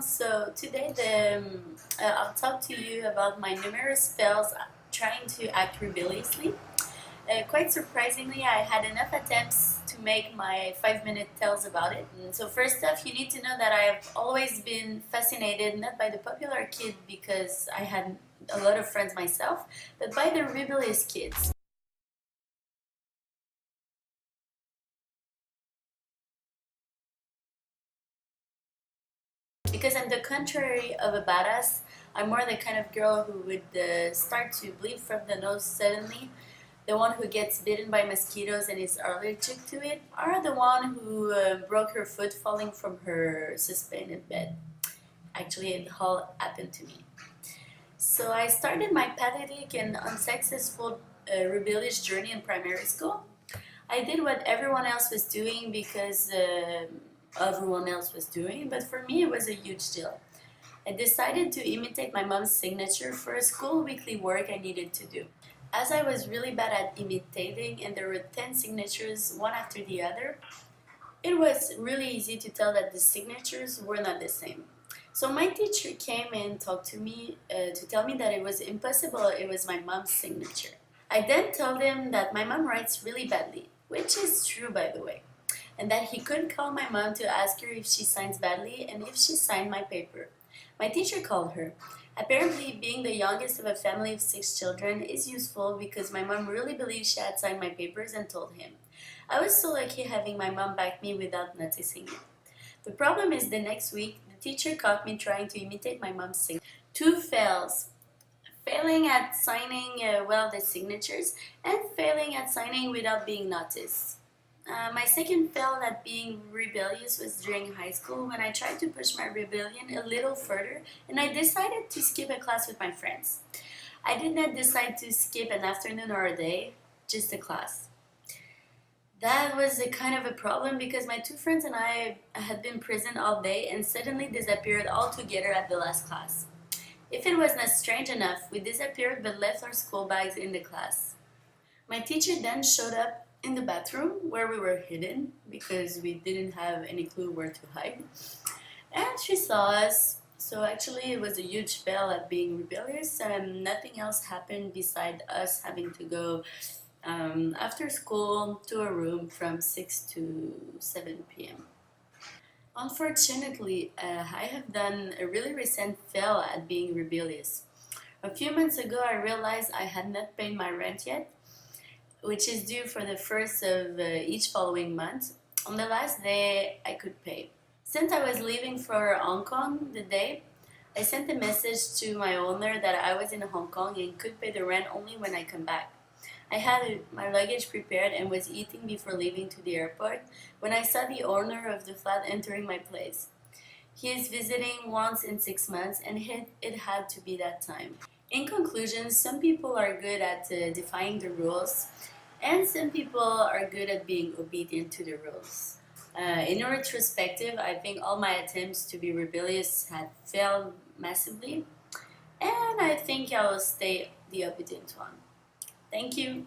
So today I'll talk to you about my numerous fails trying to act rebelliously. Quite surprisingly, I had enough attempts to make my 5-minute tales about it. So first off, you need to know that I've always been fascinated not by the popular kid because I had a lot of friends myself, but by the rebellious kids. Because I'm the contrary of a badass, I'm more the kind of girl who would start to bleed from the nose suddenly, the one who gets bitten by mosquitoes and is allergic to it, or the one who broke her foot falling from her suspended bed. Actually, it all happened to me. So I started my pathetic and unsuccessful rebellious journey in primary school. I did what everyone else was doing because everyone else was doing, but for me it was a huge deal. I decided to imitate my mom's signature for a school weekly work I needed to do. As I was really bad at imitating and there were 10 signatures one after the other, it was really easy to tell that the signatures were not the same. So my teacher came and talked to me to tell me that it was impossible, it was my mom's signature. I then told him that my mom writes really badly, which is true by the way, and that he could call my mom to ask her if she signs badly and if she signed my paper. My teacher called her. Apparently, being the youngest of a family of 6 children is useful because my mom really believed she had signed my papers and told him. I was so lucky having my mom back me without noticing it. The problem is the next week, the teacher caught me trying to imitate my mom's signature. 2 fails. Failing at signing well the signatures and failing at signing without being noticed. My second fail at being rebellious was during high school when I tried to push my rebellion a little further and I decided to skip a class with my friends. I did not decide to skip an afternoon or a day, just a class. That was a kind of a problem because my 2 friends and I had been present all day and suddenly disappeared altogether at the last class. If it was not strange enough, we disappeared but left our school bags in the class. My teacher then showed up in the bathroom where we were hidden because we didn't have any clue where to hide. And she saw us. So actually it was a huge fail at being rebellious and nothing else happened beside us having to go after school to a room from 6 to 7 p.m. Unfortunately, I have done a really recent fail at being rebellious. A few months ago I realized I had not paid my rent yet, which is due for the first of each following month, on the last day I could pay. Since I was leaving for Hong Kong the day, I sent a message to my owner that I was in Hong Kong and could pay the rent only when I come back. I had my luggage prepared and was eating before leaving to the airport when I saw the owner of the flat entering my place. He is visiting once in 6 months and it had to be that time. In conclusion, some people are good at defying the rules and some people are good at being obedient to the rules. In retrospective, I think all my attempts to be rebellious had failed massively and I think I will stay the obedient one. Thank you.